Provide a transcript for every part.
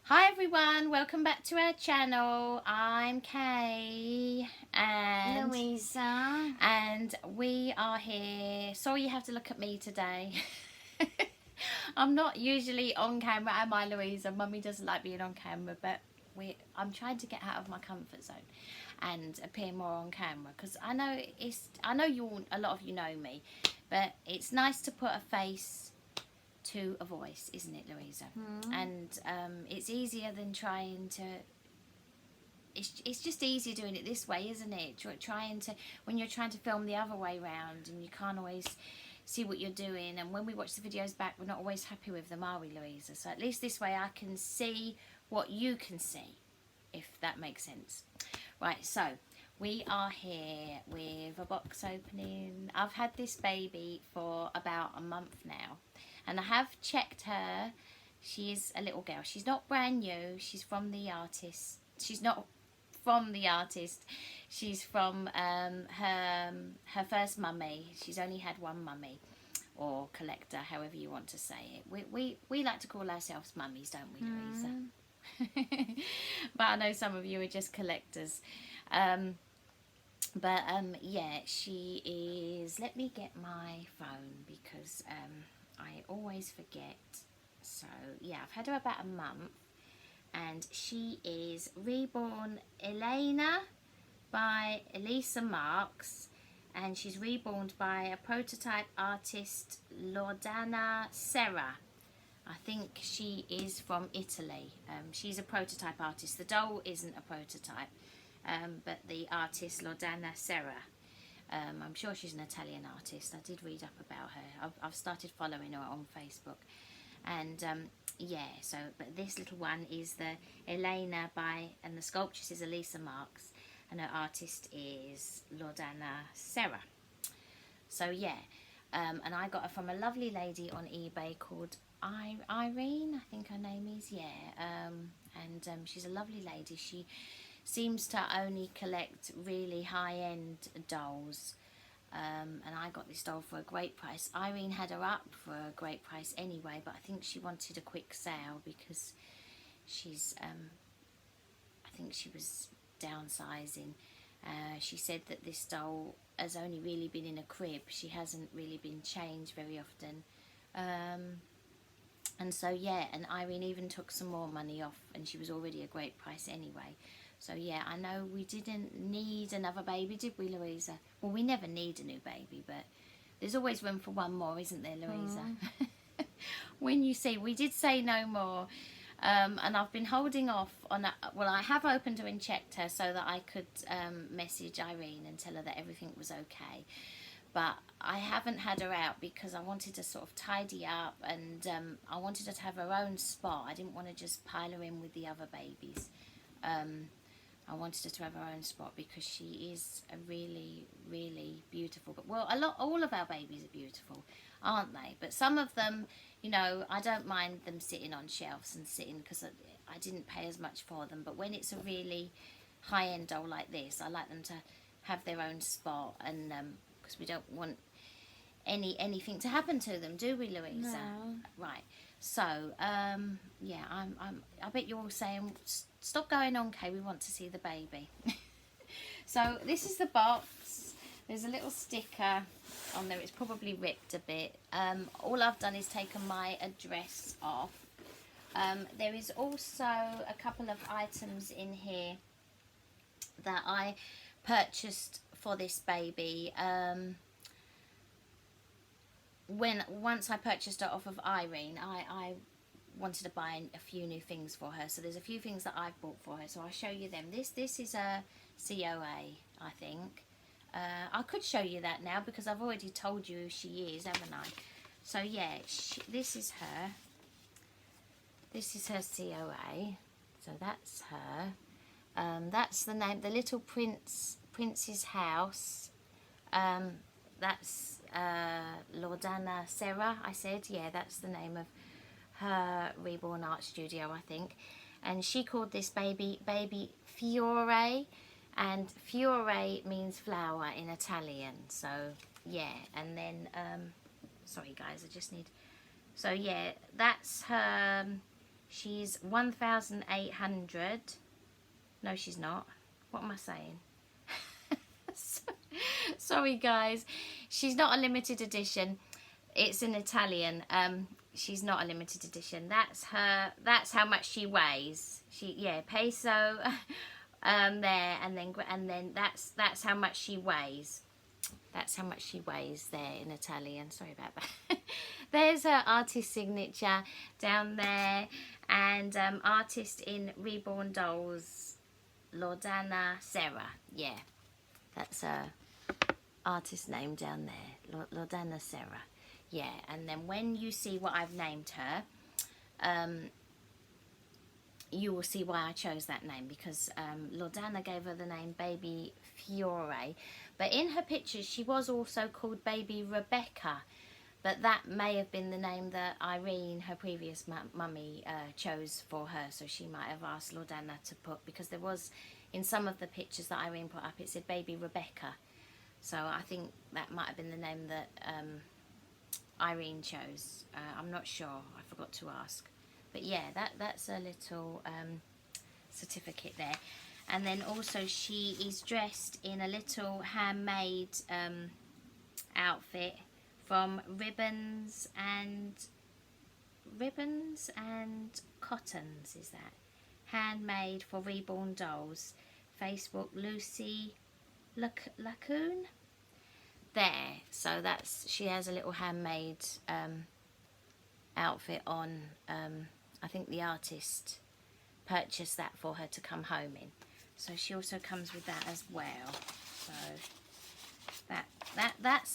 Hi everyone, welcome back to our channel. I'm Kay and Louisa. we are here. Sorry you have to look at me today. I'm not usually on camera, am I, Louisa? Mummy doesn't like being on camera, but I'm trying to get out of my comfort zone and appear more on camera because I know you all, a lot of you know me, but it's nice to put a face to a voice, isn't it, Louisa? And it's easier than trying to. It's just easier doing it this way, isn't it? Trying to, when you're trying to film the other way round and you can't always see what you're doing, and when we watch the videos back we're not always happy with them, are we, Louisa? So at least this way I can see what you can see, if that makes sense. Right, so we are here with a box opening. I've had this baby for about a month now, and I have checked her. She is a little girl. She's not brand new. She's from the artist. She's not from the artist. She's from her first mummy. She's only had one mummy, or collector, however you want to say it. We like to call ourselves mummies, don't we, Louisa? But I know some of you are just collectors. Yeah, she is. Let me get my phone because I always forget. So yeah, I've had her about a month, and she is Reborn Elena by Elisa Marks, and she's reborn by a prototype artist, Loredana Serra. I think she is from Italy. She's a prototype artist. The doll isn't a prototype, but the artist, Loredana Serra. I'm sure she's an Italian artist. I did read up about her. I've started following her on Facebook. And yeah, so, but this little one is the Elena by, and the sculptress is Elisa Marks, and her artist is Loredana Serra. So yeah, and I got her from a lovely lady on eBay called Irene, I think her name is, yeah. She's a lovely lady. She seems to only collect really high-end dolls. And I got this doll for a great price. Irene had her up for a great price anyway, but I think she wanted a quick sale because she's, I think she was downsizing. She said that this doll has only really been in a crib. She hasn't really been changed very often. And so yeah, and Irene even took some more money off, and she was already a great price anyway. So yeah, I know we didn't need another baby, did we, Louisa? Well, we never need a new baby, but there's always room for one more, isn't there, Louisa? When you see, we did say no more. And I've been holding off on, well, I have opened her and checked her so that I could message Irene and tell her that everything was okay. But I haven't had her out because I wanted to sort of tidy up, and I wanted her to have her own spot. I didn't want to just pile her in with the other babies. I wanted her to have her own spot because she is a really, really beautiful. But well, all of our babies are beautiful, aren't they? But some of them, you know, I don't mind them sitting on shelves and sitting because I didn't pay as much for them. But when it's a really high-end doll like this, I like them to have their own spot, and because we don't want anything to happen to them, do we, Louisa? No. Right. So yeah, I bet you're all saying, stop going on, Kay, we want to see the baby. So this is the box. There's a little sticker on there. It's probably ripped a bit. All I've done is taken my address off. There is also a couple of items in here that I purchased for this baby. Once I purchased her off of Irene, I wanted to buy a few new things for her. So there's a few things that I've bought for her. So I'll show you them. This is a COA, I think. I could show you that now because I've already told you who she is, haven't I? So yeah, this is her. This is her COA. So that's her. That's the name, the Little Prince's House. That's Loredana Serra, I said. Yeah, that's the name of her reborn art studio, I think. And she called this baby Fiore, and Fiore means flower in Italian. So yeah, and then sorry guys, I just need, so yeah, that's her She's 1,800. No, she's not. What am I saying? Sorry, guys. She's not a limited edition. It's an Italian. She's not a limited edition. That's her. That's how much she weighs. Peso. There, and then that's how much she weighs. That's how much she weighs there in Italian. Sorry about that. There's her artist signature down there, and artist in Reborn Dolls, Loredana Serra. Yeah, that's her artist name down there, Loredana Serra. Yeah, and then when you see what I've named her, you will see why I chose that name, because Loredana gave her the name Baby Fiore, but in her pictures she was also called Baby Rebecca, but that may have been the name that Irene, her previous mummy, chose for her, so she might have asked Loredana to put, because there was, in some of the pictures that Irene put up, it said Baby Rebecca, so I think that might have been the name that Irene chose. I'm not sure, I forgot to ask. But yeah, that's a little certificate there. And then also she is dressed in a little handmade outfit from ribbons and cottons, is that? Handmade for Reborn Dolls. Facebook Lucy Lacoon. There, so that's, she has a little handmade outfit on. I think the artist purchased that for her to come home in, so she also comes with that as well. So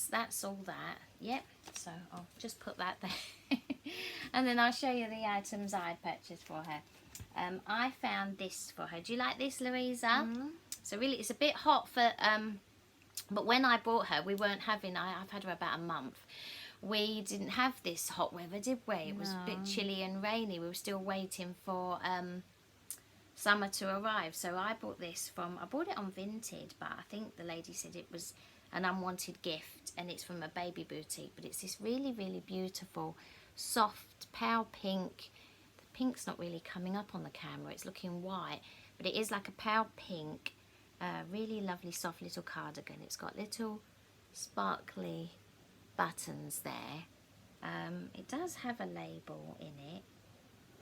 that's all that. Yep, so I'll just put that there. And then I'll show you the items I purchased for her. I found this for her. Do you like this, Louisa? Mm-hmm. So really, it's a bit hot for but when I bought her, we weren't having, I've had her about a month. We didn't have this hot weather, did we? It was a bit chilly and rainy. We were still waiting for summer to arrive. So I bought this I bought it on Vinted, but I think the lady said it was an unwanted gift, and it's from a baby boutique. But it's this really, really beautiful, soft, pale pink. The pink's not really coming up on the camera. It's looking white, but it is like a pale pink, really lovely, soft little cardigan. It's got little sparkly buttons there. It does have a label in it.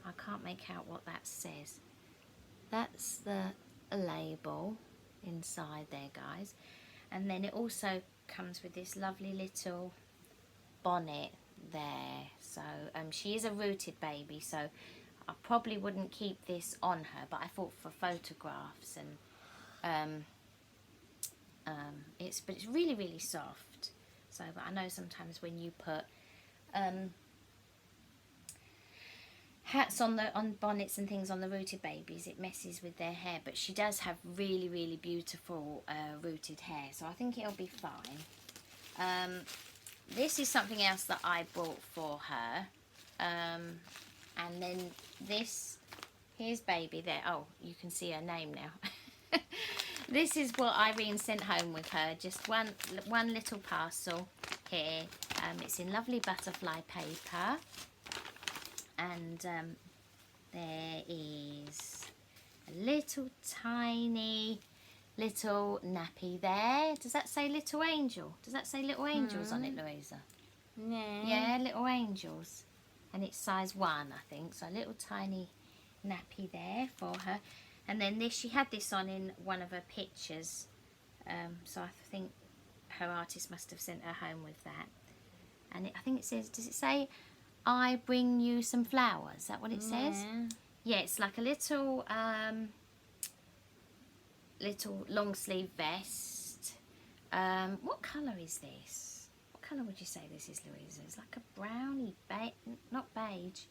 I can't make out what that says. That's the label inside there, guys. And then it also comes with this lovely little bonnet there. So she is a rooted baby, so I probably wouldn't keep this on her, but I thought for photographs, and it's really, really soft. So, but I know sometimes when you put hats on bonnets and things on the rooted babies, it messes with their hair. But she does have really, really beautiful rooted hair, so I think it'll be fine. This is something else that I bought for her, and then here's baby there. Oh, you can see her name now. This is what Irene sent home with her, just one little parcel here. It's in lovely butterfly paper, and there is a little tiny little nappy there. Does that say Little Angel? Does that say Little Angels on it, Louisa? No. Yeah, Little Angels. And it's size 1, I think. So a little tiny nappy there for her. And then this, she had this on in one of her pictures. So I think her artist must have sent her home with that. And I think it says, does it say, I bring you some flowers? Is that what it says? Yeah, it's like a little little long sleeve vest. What colour is this? What colour would you say this is, Louisa? It's like a browny, not beige.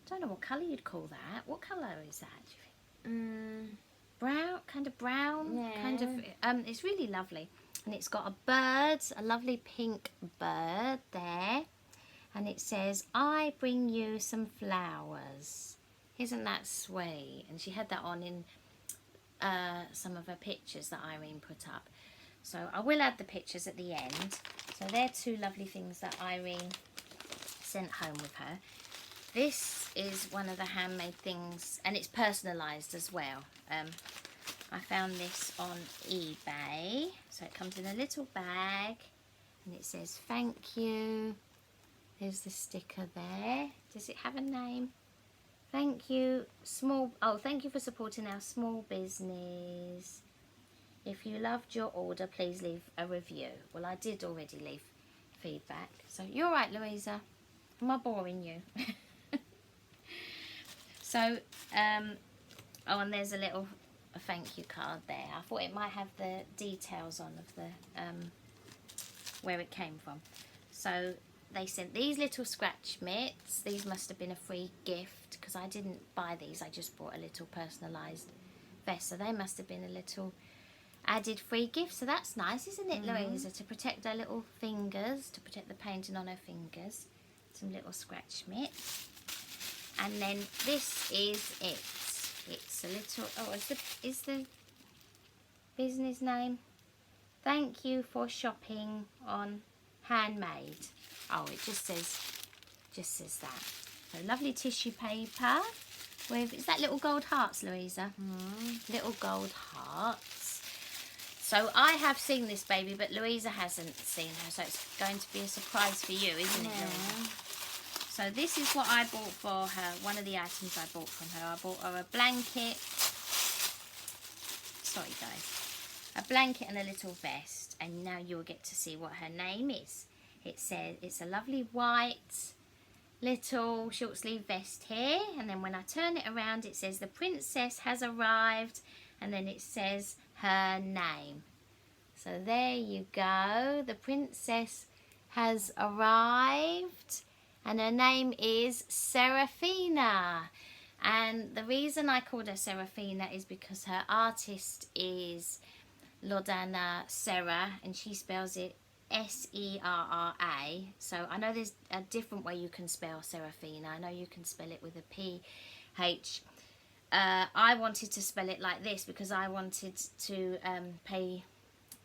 I don't know what colour you'd call that. What colour is that, do you think? Brown, kind of brown, yeah. Kind of, it's really lovely. And it's got a bird, a lovely pink bird there. And it says, I bring you some flowers. Isn't that sweet? And she had that on in some of her pictures that Irene put up. So I will add the pictures at the end. So they're two lovely things that Irene sent home with her. this is one of the handmade things, and it's personalised as well. I found this on eBay. So it comes in a little bag, and it says thank you. There's the sticker there. Does it have a name? Thank you, thank you for supporting our small business. If you loved your order, please leave a review. Well, I did already leave feedback. So you're right, Louisa. Am I boring you? So, and there's a little thank you card there. I thought it might have the details on of the where it came from. So they sent these little scratch mitts. These must have been a free gift because I didn't buy these. I just bought a little personalised vest. So they must have been a little added free gift. So that's nice, isn't it, Louisa? To protect her little fingers, to protect the painting on her fingers. Some little scratch mitts. And then this is it. It's a little, is the business name? Thank you for shopping on Handmade. Oh, it just says that. So lovely tissue paper with, is that little gold hearts, Louisa? Little gold hearts. So I have seen this baby, but Louisa hasn't seen her, so it's going to be a surprise for you, isn't it, Louisa? So this is what I bought for her, one of the items I bought from her. I bought her a blanket, sorry guys, a blanket and a little vest, and now you'll get to see what her name is. It says, it's a lovely white little short sleeve vest here, and then when I turn it around it says the princess has arrived, and then it says her name. So there you go, the princess has arrived, and her name is Serafina. And the reason I called her Serafina is because her artist is Lodana Serra, and she spells it S-E-R-R-A. So I know there's a different way you can spell Serafina. I know you can spell it with a P-H. I wanted to spell it like this because I wanted to pay,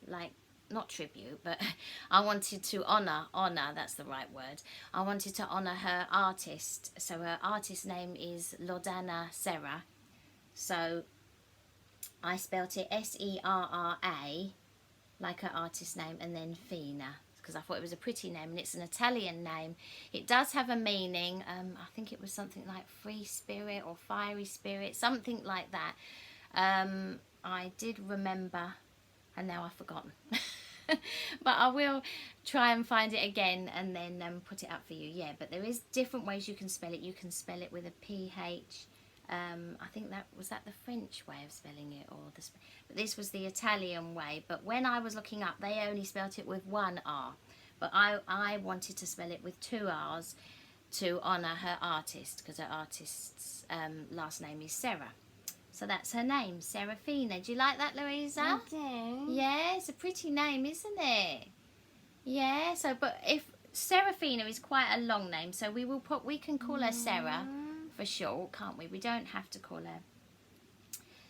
like, not tribute, but I wanted to honour, that's the right word. I wanted to honour her artist. So her artist name is Lodana Serra. So I spelt it S-E-R-R-A, like her artist name, and then Fina, because I thought it was a pretty name, and it's an Italian name. It does have a meaning. I think it was something like free spirit or fiery spirit, something like that. I did remember, and now I've forgotten. But I will try and find it again and then put it up for you. Yeah, but there is different ways you can spell it. You can spell it with a P-H. I think that was the French way of spelling it, or but this was the Italian way. But when I was looking up, they only spelt it with one R. But I wanted to spell it with two R's to honour her artist, because her artist's last name is Serra. So that's her name, Serafina. Do you like that, Louisa? I do. Yeah, it's a pretty name, isn't it? Yeah. So, but if Serafina is quite a long name, so we can call her Serra for short, can't we? We don't have to call her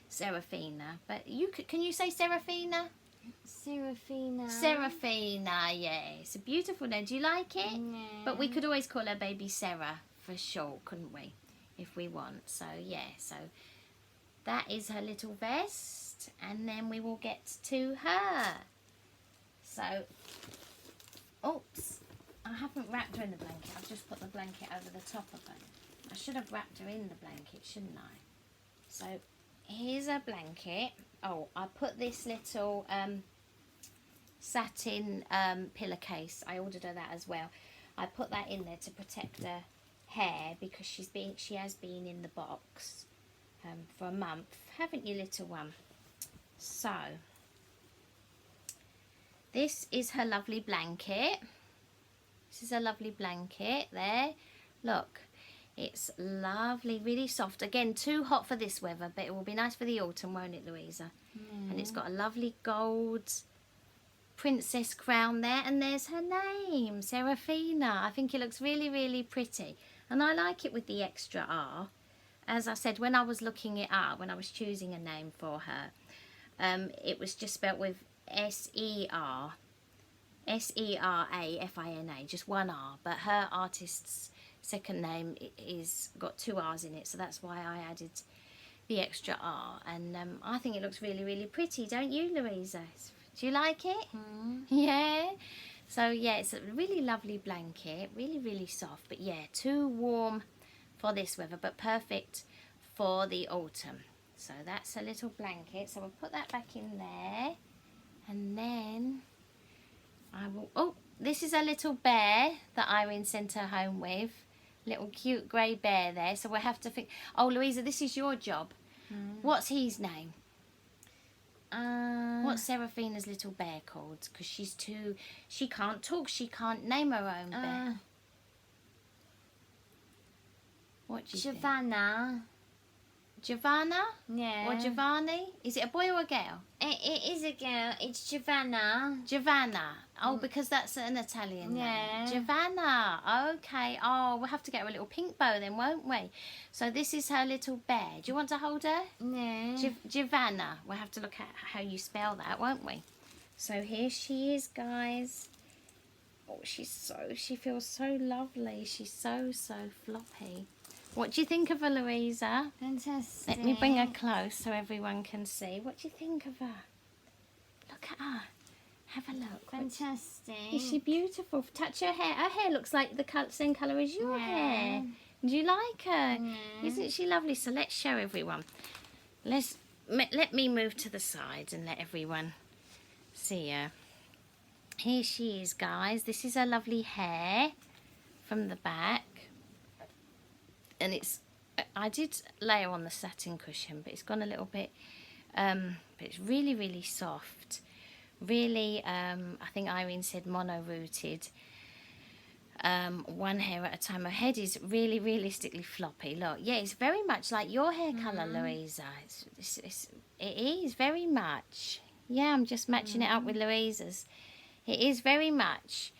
Serafina. But can you say Serafina? Serafina. Serafina, yeah. It's a beautiful name. Do you like it? No. But we could always call her baby Serra for short, couldn't we? If we want. So, yeah. So that is her little vest. And then we will get to her. So, oops. I haven't wrapped her in the blanket. I've just put the blanket over the top of her. I should have wrapped her in the blanket, shouldn't I? So, here's a blanket. Oh, I put this little satin pillowcase. I ordered her that as well. I put that in there to protect her hair because she has been in the box for a month. Haven't you, little one? So, this is her lovely blanket. This is a lovely blanket there. Look. It's lovely, really soft. Again, too hot for this weather, but it will be nice for the autumn, won't it, Louisa? And it's got a lovely gold princess crown there, and there's her name, Serafina. I think it looks really, really pretty. And I like it with the extra R. As I said, when I was looking it up, when I was choosing a name for her, it was just spelt with S-E-R-A-F-I-N-A, just one R. But her artist's second name is got 2 R's in it, so that's why I added the extra R. And I think it looks really, really pretty, don't you, Louisa? Do you like it? Yeah. So yeah, it's a really lovely blanket, really, really soft, but yeah, too warm for this weather, but perfect for the autumn. So that's a little blanket, so we'll put that back in there, and then I will, oh, this is a little bear that Irene sent her home with, little cute grey bear there, so we'll have to think, oh Louisa, this is your job. What's his name? What's Seraphina's little bear called? Because she can't talk, she can't name her own bear. What do you think? Giovanna. Giovanna? Yeah. Or Giovanni? Is it a boy or a girl? It is a girl. It's Giovanna. Giovanna. Oh, because that's an Italian name. Yeah. Giovanna. Okay. Oh, we'll have to get her a little pink bow then, won't we? So this is her little bear. Do you want to hold her? No. Giovanna. We'll have to look at how you spell that, won't we? So here she is, guys. Oh, she feels so lovely. She's so floppy. What do you think of her, Louisa? Fantastic. Let me bring her close so everyone can see. What do you think of her? Look at her. Have a look. Fantastic. Is she beautiful? Touch her hair. Her hair looks like the same colour as your hair. Do you like her? Yeah. Isn't she lovely? So let's show everyone. Let me move to the side and let everyone see her. Here she is, guys. This is her lovely hair from the back. And I did lay her on the satin cushion, but it's gone a little bit, but it's really, really soft. Really, I think Irene said mono-rooted, one hair at a time. Her head is really realistically floppy. Look, yeah, it's very much like your hair colour, Louisa. It is very much. Yeah, I'm just matching it up with Louisa's. It is very much.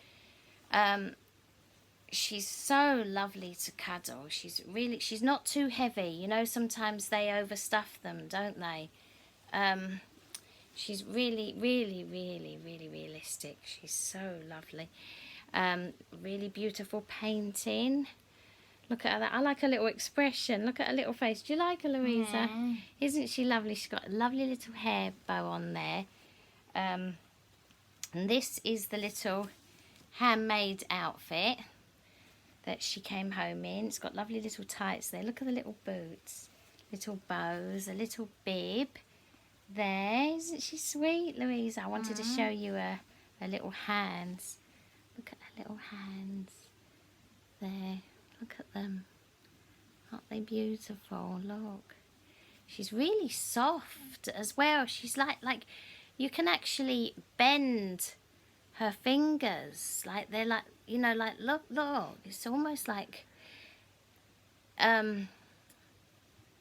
She's so lovely to cuddle. She's not too heavy. You know, sometimes they overstuff them, don't they? She's really, really, really, really realistic. She's so lovely. Really beautiful painting. Look at her. I like her little expression. Look at her little face. Do you like her, Louisa? Yeah. Isn't she lovely? She's got a lovely little hair bow on there. And this is the little handmade outfit that she came home in. It's got lovely little tights there. Look at the little boots, little bows, a little bib there. Isn't she sweet, Louisa? I wanted to show you her little hands. Look at her little hands there. Look at them. Aren't they beautiful? Look. She's really soft as well. She's like you can actually bend her fingers, like they're like, you know, like look, it's almost like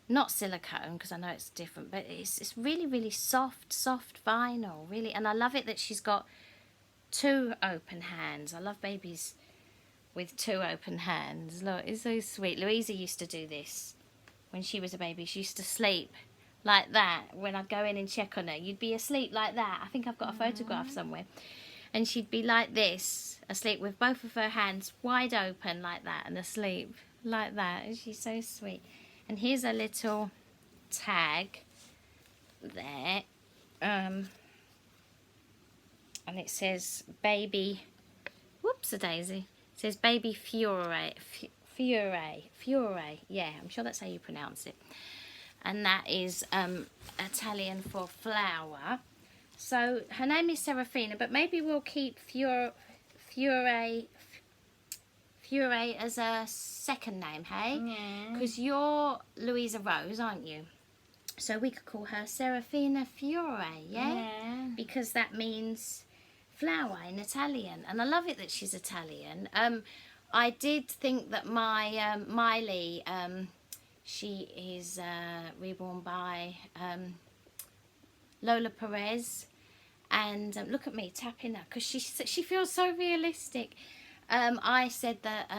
not silicone, because I know it's different, but it's really, really soft vinyl, really. And I love it that she's got 2 open hands. I love babies with 2 open hands. Look, it's so sweet. Louisa used to do this when she was a baby. She used to sleep like that. When I'd go in and check on her, you'd be asleep like that. I think I've got a photograph somewhere. And she'd be like this, asleep with both of her hands wide open like that, and asleep like that. And she's so sweet. And here's a little tag there. And it says baby, whoops-a-daisy. It says baby Fiore. Yeah, I'm sure that's how you pronounce it. And that is Italian for flower. So her name is Seraphina, but maybe we'll keep Fiore as a second name, hey? Yeah. Because you're Louisa Rose, aren't you? So we could call her Serafina Fiore, yeah? Because that means flower in Italian. And I love it that she's Italian. I did think that my Miley, she is reborn by Lola Perez. And look at me tapping her, because she feels so realistic. I said that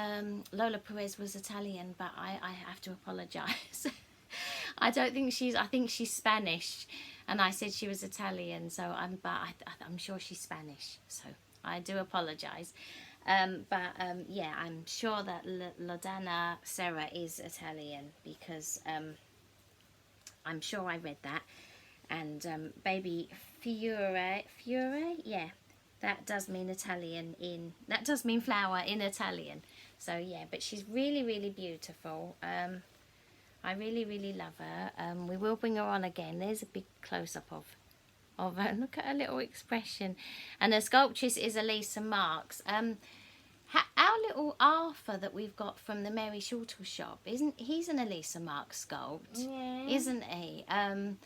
Lola Perez was Italian, but I have to apologise. I think she's Spanish, and I said she was Italian. So I'm sure she's Spanish. So I do apologise. Yeah, I'm sure that Lodana Serra is Italian because I'm sure I read that. And baby Fiore, yeah, that does mean Italian that does mean flower in Italian. So yeah, but she's really, really beautiful. I really, really love her. We will bring her on again. There's a big close-up of her. Look at her little expression. And her sculptress is Elisa Marks. Our little Arthur that we've got from the Mary Shortle shop, he's an Elisa Marks sculpt, Yeah. isn't he? And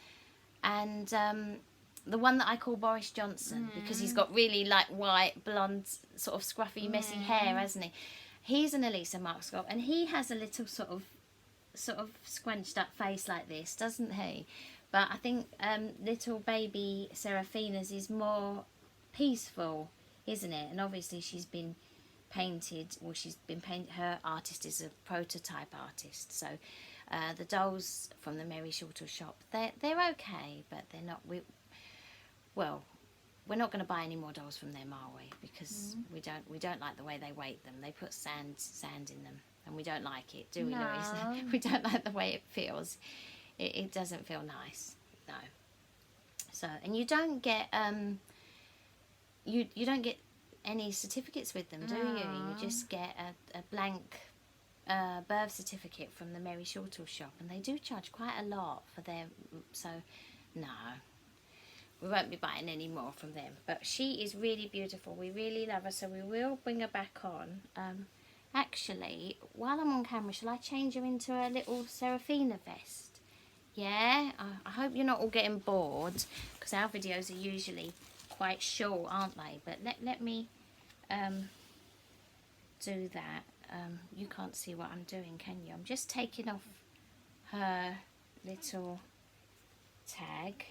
the one that I call Boris Johnson because he's got really like white, blonde, sort of scruffy, messy hair, hasn't he? He's an Elisa Marks sculpt, and he has a little sort of scrunched up face like this, doesn't he? But I think little baby Serafina's is more peaceful, isn't it? And obviously she's been painted, well, her artist is a prototype artist, so the dolls from the Mary Shortle shop, they're okay, but they're not, we're not going to buy any more dolls from them, are we? Because we don't like the way they weight them. They put sand in them, and we don't like it, do we, No. Louise? We don't like the way it feels. It doesn't feel nice, no. So, and you don't get you don't get any certificates with them, do you? You just get a blank birth certificate from the Mary Shortle shop, and they do charge quite a lot for their, so no, we won't be buying any more from them. But she is really beautiful. We really love her, so we will bring her back on. Actually, while I'm on camera, shall I change her into a little Serafina vest? Yeah, I hope you're not all getting bored, because our videos are usually quite short, aren't they? But let me do that. You can't see what I'm doing, can you? I'm just taking off her little tag,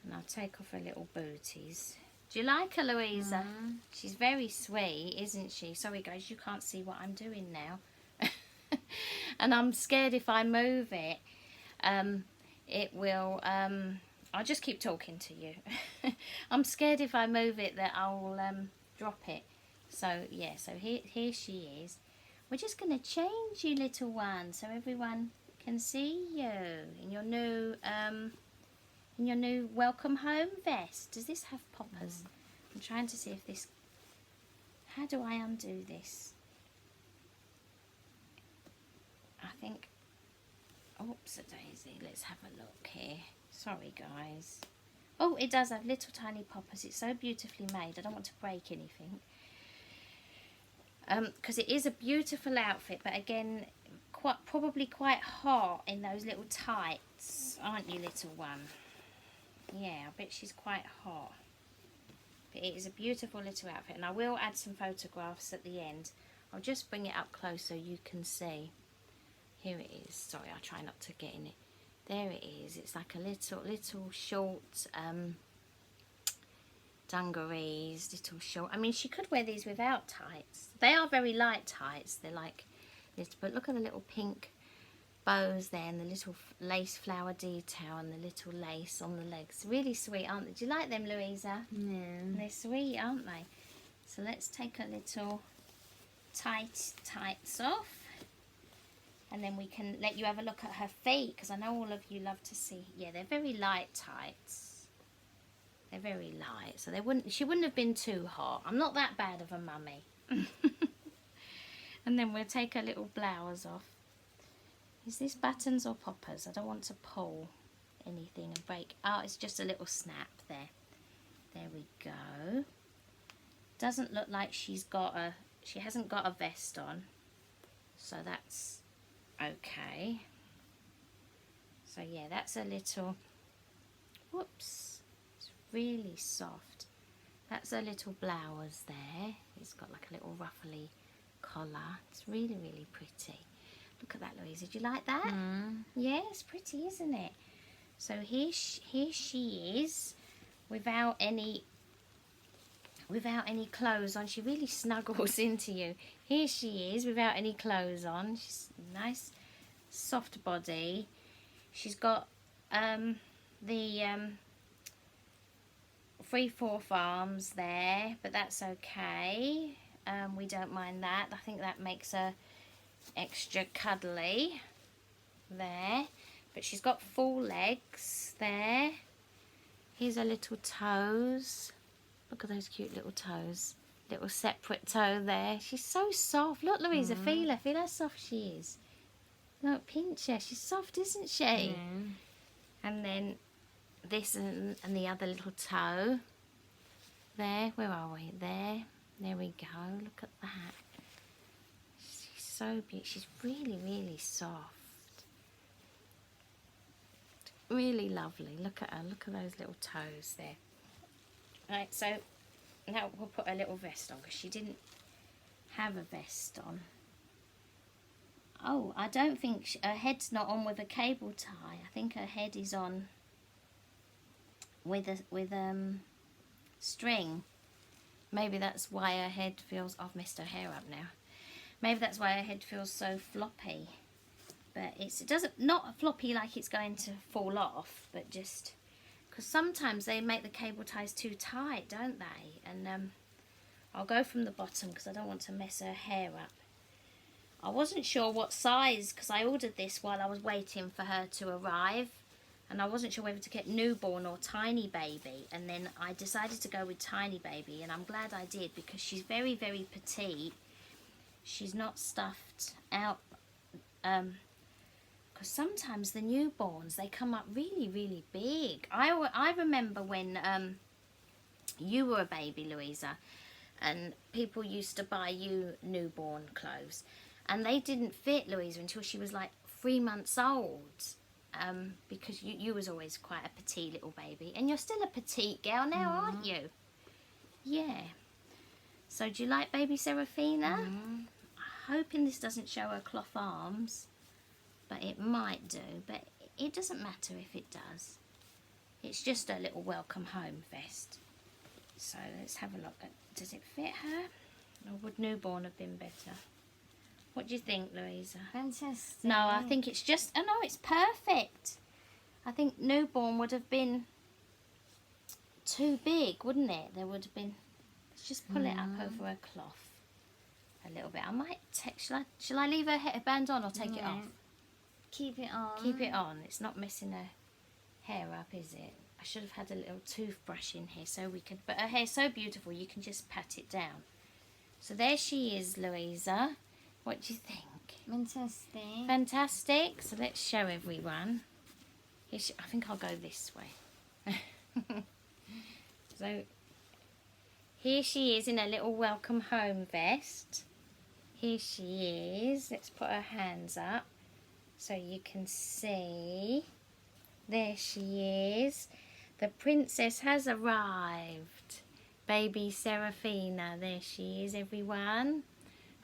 and I'll take off her little booties. Do you like her, Louisa? She's very sweet, isn't she? Sorry guys, you can't see what I'm doing now. And I'm scared if I move it, it will, I'll just keep talking to you. I'm scared if I move it that I'll drop it. So yeah, so here she is. We're just going to change you, little one, so everyone can see you in your new welcome home vest. Does this have poppers? I'm trying to see if this, how do I undo this? I think, oops a daisy, let's have a look here. Sorry guys. Oh, it does have little tiny poppers. It's so beautifully made. I don't want to break anything. Because it is a beautiful outfit, but again, probably quite hot in those little tights, aren't you, little one? Yeah, I bet she's quite hot. But it is a beautiful little outfit, and I will add some photographs at the end. I'll just bring it up close so you can see. Here it is. Sorry, I'll try not to get in it. There it is. It's like a little short dungarees, little short. I mean, she could wear these without tights. They are very light tights. They're like this, but look at the little pink bows there, and the little lace flower detail, and the little lace on the legs. Really sweet, aren't they? Do you like them, Louisa? Yeah. They're sweet, aren't they? So let's take a little tights off. And then we can let you have a look at her feet, because I know all of you love to see. Yeah, they're very light tights. They're very light, so she wouldn't have been too hot. I'm not that bad of a mummy. And then we'll take her little blouse off. Is this buttons or poppers? I don't want to pull anything and break. Oh, it's just a little snap there. There we go. Doesn't look like she hasn't got a vest on, so that's okay. So yeah, that's a little, whoops, it's really soft. That's a little blouse there. It's got like a little ruffly collar. It's really, really pretty. Look at that, Louisa. Do you like that? Yeah, it's pretty, isn't it? So here she is without any clothes on. She really snuggles into you. Here she is without any clothes on. She's nice, soft body. She's got the 3/4 arms there, but that's okay. We don't mind that. I think that makes her extra cuddly there. But she's got full legs there. Here's her little toes. Look at those cute little toes. Little separate toe there. She's so soft. Look, Louisa, feel her. Feel how soft she is. Look, pinch her. She's soft, isn't she? And then this and the other little toe. There. Where are we? There. There we go. Look at that. She's so beautiful. She's really, really soft. Really lovely. Look at her. Look at those little toes there. Right, so now we'll put a little vest on because she didn't have a vest on. Oh, I don't think her head's not on with a cable tie. I think her head is on with string. Maybe that's why her head feels... I've messed her hair up now. Maybe that's why her head feels so floppy. But it doesn't, not floppy like it's going to fall off, but just because sometimes they make the cable ties too tight, don't they? And I'll go from the bottom because I don't want to mess her hair up. I wasn't sure what size because I ordered this while I was waiting for her to arrive, and I wasn't sure whether to get newborn or tiny baby, and then I decided to go with tiny baby, and I'm glad I did because she's very, very petite. She's not stuffed out. Because sometimes the newborns, they come up really, really big. I remember when you were a baby, Louisa, and people used to buy you newborn clothes. And they didn't fit Louisa until she was like 3 months old. Because you was always quite a petite little baby. And you're still a petite girl now, aren't you? Yeah. So do you like baby Seraphina? I'm hoping this doesn't show her cloth arms. But it might do, but it doesn't matter if it does. It's just a little welcome home vest. So let's have a look at, does it fit her? Or would newborn have been better? What do you think, Louisa? Fantastic. No, I think it's just, oh no, it's perfect. I think newborn would have been too big, wouldn't it? There would have been, let's just pull it up over her cloth a little bit. I might take, shall I leave her headband on or take it off? Keep it on. Keep it on. It's not messing her hair up, is it? I should have had a little toothbrush in here so we could... But her hair's so beautiful, you can just pat it down. So there she is, Louisa. What do you think? Fantastic. Fantastic. So let's show everyone. I think I'll go this way. So here she is in a little welcome home vest. Here she is. Let's put her hands up so you can see. There she is. The princess has arrived. Baby Seraphina. There she is, everyone.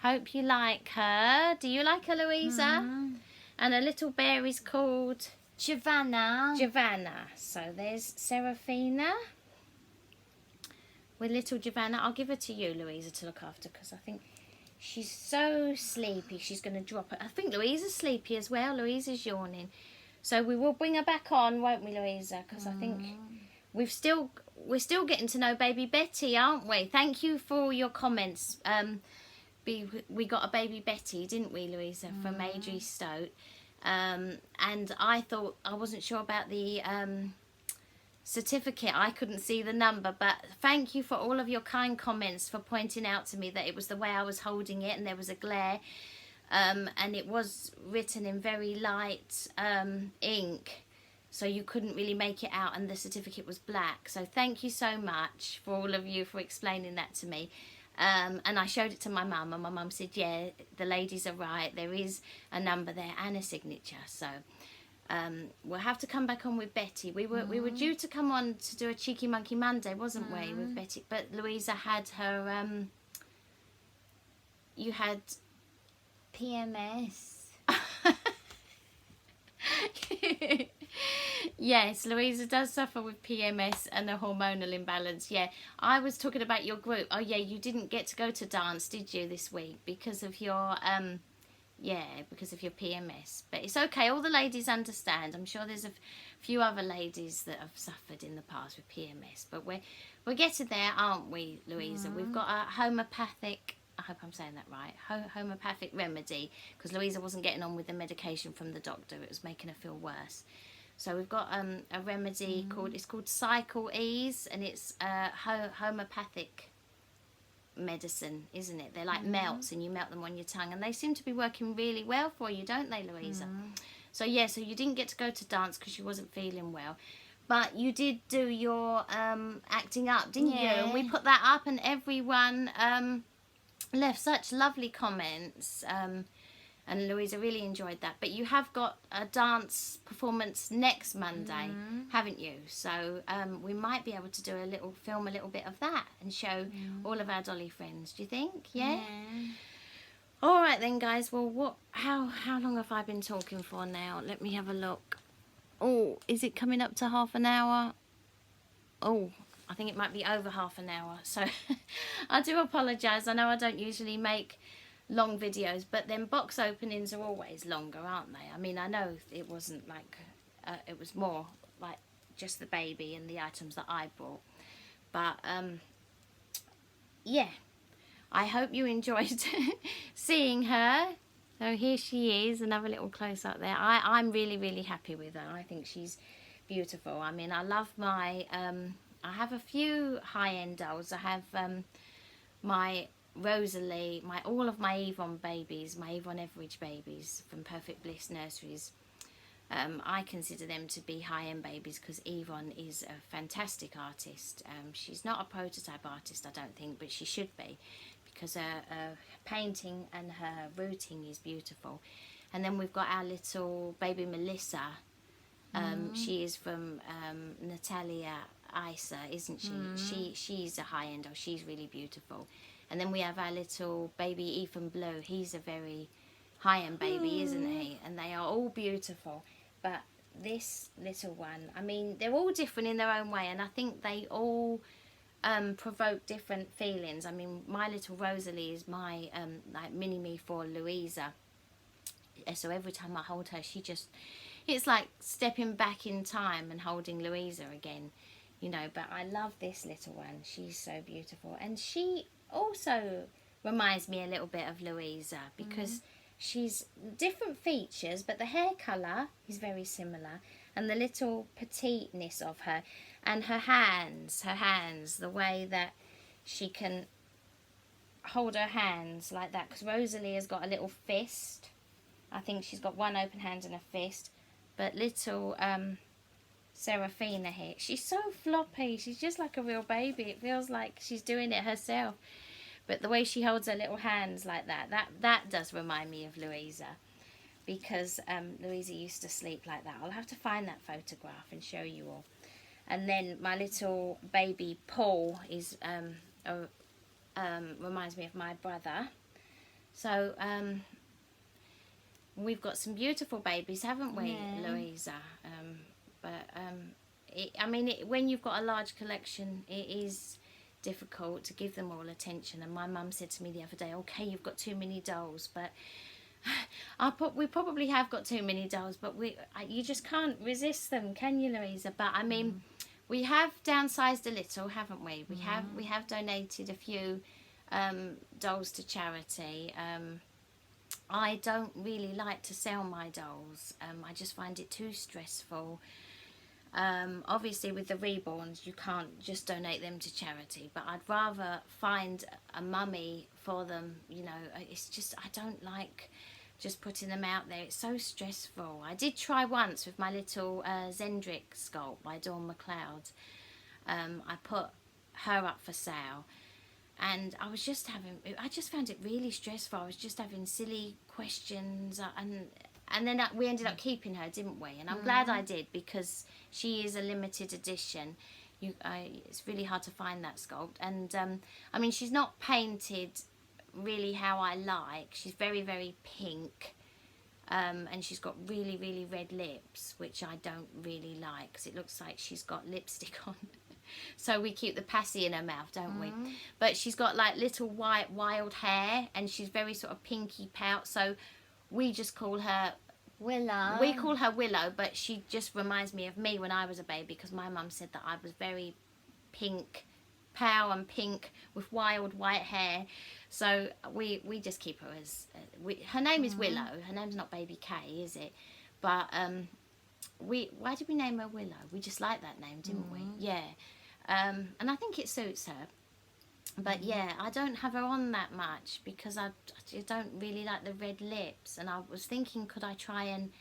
Hope you like her. Do you like her, Louisa? And a little bear is called... Giovanna. Giovanna. So there's Seraphina with little Giovanna. I'll give her to you, Louisa, to look after because I think she's so sleepy. She's going to drop her. I think Louisa's sleepy as well. Louisa's yawning. So we will bring her back on, won't we, Louisa? Because I think we're still getting to know baby Betty, aren't we? Thank you for all your comments. We got a baby Betty, didn't we, Louisa, from Adri Stote. And I thought, I wasn't sure about the certificate. I couldn't see the number, but thank you for all of your kind comments for pointing out to me that it was the way I was holding it and there was a glare. And it was written in very light ink, so you couldn't really make it out, and the certificate was black. So thank you so much for all of you for explaining that to me. And I showed it to my mum, and my mum said, yeah, the ladies are right, there is a number there and a signature. So we'll have to come back on with Betty. We were due to come on to do a Cheeky Monkey Monday, wasn't we, with Betty? But Louisa had her you had PMS. Yes, Louisa does suffer with PMS and a hormonal imbalance. Yeah, I was talking about your group. Oh yeah, you didn't get to go to dance, did you, this week because of your Yeah, because of your PMS. But it's okay. All the ladies understand. I'm sure there's a few other ladies that have suffered in the past with PMS. But we're getting there, aren't we, Louisa? We've got a homeopathic, I hope I'm saying that right, homeopathic remedy, because Louisa wasn't getting on with the medication from the doctor. It was making her feel worse. So we've got a remedy called Cycle Ease, and it's homeopathic medicine, isn't it? They're like melts, and you melt them on your tongue, and they seem to be working really well for you, don't they, Louisa? So yeah, so you didn't get to go to dance because you wasn't feeling well, but you did do your acting up, didn't you? And we put that up, and everyone left such lovely comments, and Louisa really enjoyed that. But you have got a dance performance next Monday, haven't you? So we might be able to do film a little bit of that and show all of our dolly friends. Do you think? Yeah. All right then, guys. Well, how long have I been talking for now? Let me have a look. Oh, is it coming up to half an hour? Oh, I think it might be over half an hour. So I do apologise. I know I don't usually make long videos, but then box openings are always longer, aren't they? I mean, I know it wasn't like it was more like just the baby and the items that I bought, but yeah, I hope you enjoyed seeing her. So here she is, another little close up there. I'm really happy with her. I think she's beautiful. I mean, I love my I have a few high-end dolls. I have my Rosalie, all of my Yvonne babies, my Yvonne Everidge babies from Perfect Bliss Nurseries. I consider them to be high-end babies because Yvonne is a fantastic artist. She's not a prototype artist, I don't think, but she should be, because her painting and her rooting is beautiful. And then we've got our little baby Melissa. She is from Natalia Isa, isn't she? She's a high-end, she's really beautiful. And then we have our little baby Ethan Blue. He's a very high-end baby, isn't he? And they are all beautiful. But this little one, I mean, they're all different in their own way, and I think they all provoke different feelings. I mean, my little Rosalie is my like mini-me for Louisa. So every time I hold her, it's like stepping back in time and holding Louisa again, you know. But I love this little one. She's so beautiful. And she also reminds me a little bit of Louisa, because she's different features, but the hair colour is very similar, and the little petiteness of her, and her hands, the way that she can hold her hands like that, because Rosalie has got a little fist. I think she's got one open hand and a fist, but little Seraphina here, she's so floppy. She's just like a real baby. It feels like she's doing it herself. But the way she holds her little hands like that does remind me of Louisa, because Louisa used to sleep like that. I'll have to find that photograph and show you all. And then my little baby Paul is reminds me of my brother. So we've got some beautiful babies, haven't we, Louisa? I mean, when you've got a large collection, it is difficult to give them all attention. And my mum said to me the other day, okay, you've got too many dolls, but we probably have got too many dolls, but you just can't resist them, can you, Louisa? But I mean, we have downsized a little, haven't we? We have donated a few dolls to charity. I don't really like to sell my dolls. I just find it too stressful. Obviously with the reborns you can't just donate them to charity, but I'd rather find a mummy for them, you know. It's just, I don't like just putting them out there. It's so stressful. I did try once with my little Zendrick sculpt by Dawn McLeod. I put her up for sale, and I just found it really stressful. I was just having silly questions, and then we ended up keeping her, didn't we? And I'm glad I did, because she is a limited edition. It's really hard to find that sculpt. And I mean, she's not painted really how I like. She's very pink, and she's got really red lips, which I don't really like, because it looks like she's got lipstick on. So we keep the passy in her mouth, don't we? But she's got like little white wild hair, and she's very sort of pinky pout. So we just call her, Willow. we call her Willow, but she just reminds me of me when I was a baby, because my mum said that I was very pink, pale and pink with wild white hair. So we just keep her as, her name is Willow. Her name's not Baby K, is it? But why did we name her Willow? We just liked that name, didn't we? Yeah. And I think it suits her. But yeah, I don't have her on that much because I don't really like the red lips. And I was thinking, could I try and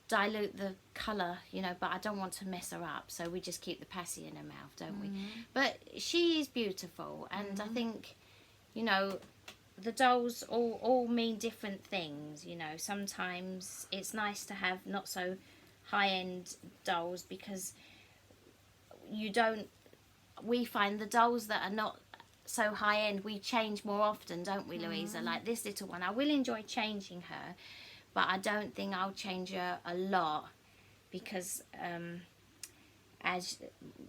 dilute the colour, you know, but I don't want to mess her up. So we just keep the passy in her mouth, don't we? But she is beautiful. And I think, you know, the dolls all mean different things, you know. Sometimes it's nice to have not so high-end dolls because we find the dolls that are not so high-end, we change more often, don't we, Louisa? Like this little one, I will enjoy changing her, but I don't think I'll change her a lot because as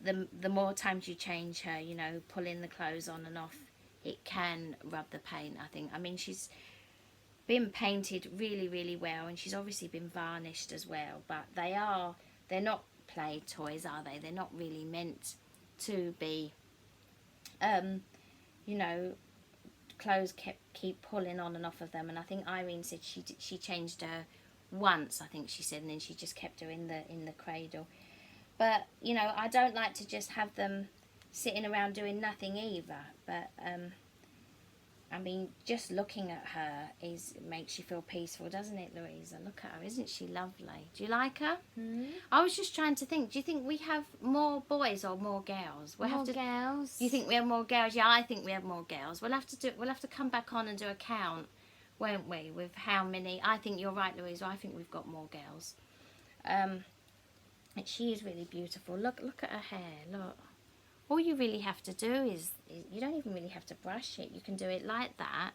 the more times you change her, you know, pulling the clothes on and off, it can rub the paint, I think. I mean, she's been painted really, really well, and she's obviously been varnished as well, but they're not play toys, are they? They're not really meant to be, you know, clothes keep pulling on and off of them. And I think Irene said she changed her once, I think she said, and then she just kept her in the cradle. But you know, I don't like to just have them sitting around doing nothing either. But I mean, just looking at her makes you feel peaceful, doesn't it, Louisa? Look at her, isn't she lovely? Do you like her? I was just trying to think. Do you think we have more boys or more girls? More girls. Do you think we have more girls? Yeah, I think we have more girls. We'll have to come back on and do a count, won't we? With how many? I think you're right, Louisa. I think we've got more girls. And she is really beautiful. Look at her hair. Look. All you really have to do is you don't even really have to brush it. You can do it like that,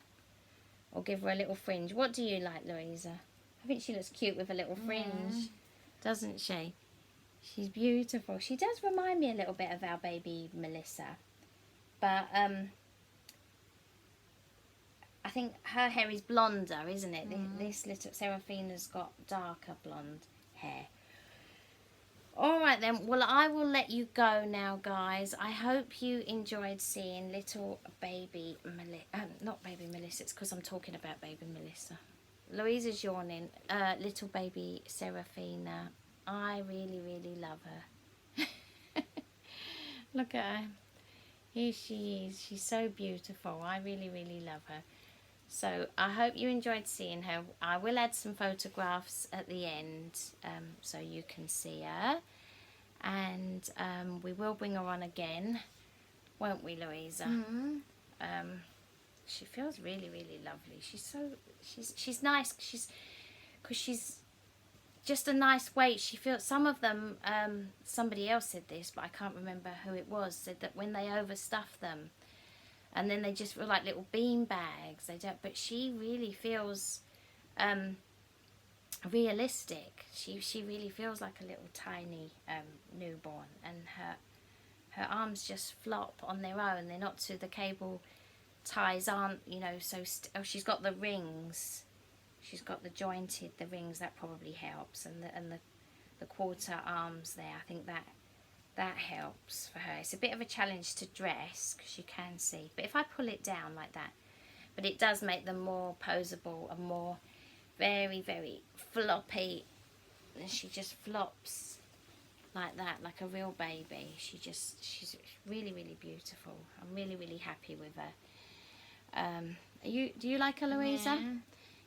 or give her a little fringe. What do you like, Louisa? I think she looks cute with a little fringe, doesn't she? She's beautiful. She does remind me a little bit of our baby Melissa, but I think her hair is blonder, isn't it? This little Seraphina's got darker blonde hair. Alright then, well I will let you go now, guys. I hope you enjoyed seeing little baby Melissa, not baby Melissa, it's because I'm talking about baby Melissa. Louisa's yawning. Little baby Seraphina. I really, really love her. Look at her. Here she is. She's so beautiful. I really, really love her. So I hope you enjoyed seeing her. I will add some photographs at the end so you can see her. And we will bring her on again, won't we, Louisa? She feels really, really lovely. She's nice. Because she's just a nice weight. She feels, some of them, somebody else said this, but I can't remember who it was, said that when they overstuff them, and then they just feel like little bean bags. They don't. But she really feels realistic. She really feels like a little tiny newborn, and her arms just flop on their own. They're not the cable ties aren't, you know, so she's got the rings. She's got the rings. That probably helps, and the quarter arms there. I think that helps for her. It's a bit of a challenge to dress because you can see, but if I pull it down like that, but it does make them more posable and more very, very floppy. And she just flops like that, like a real baby. She's really, really beautiful. I'm really, really happy with her. Do you like her, Louisa?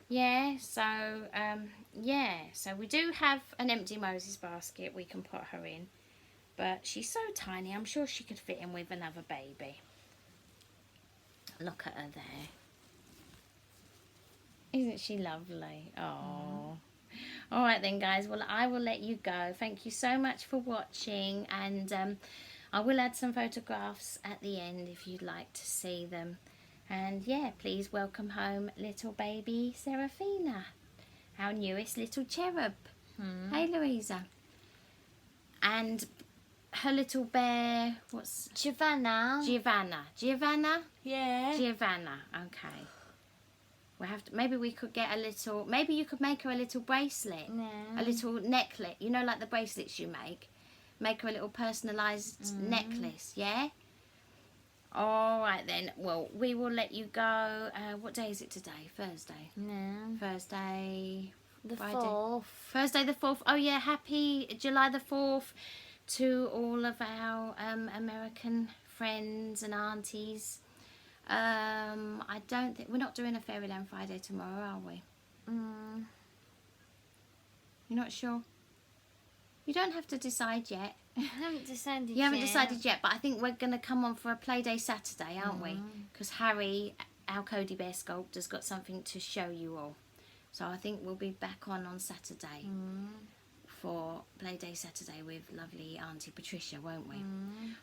Yeah. So so we do have an empty Moses basket we can put her in. But she's so tiny, I'm sure she could fit in with another baby. Look at her there. Isn't she lovely? Oh. Alright then, guys. Well, I will let you go. Thank you so much for watching. And I will add some photographs at the end if you'd like to see them. And yeah, please welcome home little baby Seraphina, our newest little cherub. Hey, Louisa. And her little bear, what's... Giovanna. Giovanna. Yeah. Giovanna, okay. We'll have to, maybe we could get a little, maybe you could make her a little bracelet. No. A little necklet. You know, like the bracelets you make. Make her a little personalised necklace, yeah? Alright then, well, we will let you go. What day is it today? Thursday? No. Thursday... The Friday. 4th. Thursday the 4th. Oh yeah, happy July the 4th to all of our American friends and aunties. I don't think... We're not doing a Fairyland Friday tomorrow, are we? You're not sure? You don't have to decide yet. I haven't decided You haven't decided yet, but I think we're going to come on for a Playday Saturday, aren't we? Because Harry, our Cody Bear sculptor, has got something to show you all. So I think we'll be back on Saturday for Playday Saturday with lovely Auntie Patricia, won't we?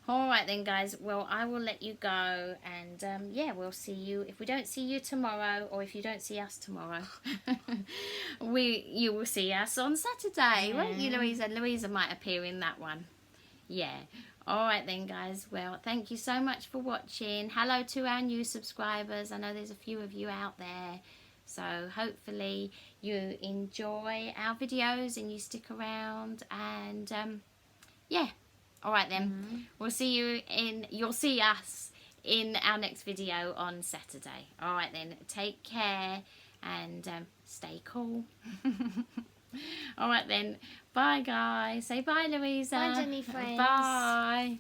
All right then, guys. Well, I will let you go, and yeah, we'll see you. If we don't see you tomorrow, or if you don't see us tomorrow, you will see us on Saturday, won't you, Louisa? Louisa might appear in that one. Yeah. All right then, guys. Well, thank you so much for watching. Hello to our new subscribers. I know there's a few of you out there. So hopefully you enjoy our videos and you stick around, and yeah. All right then. We'll see you you'll see us in our next video on Saturday. All right then. Take care and stay cool. All right then. Bye guys. Say bye, Louisa. Bye, Jenny friends. Bye.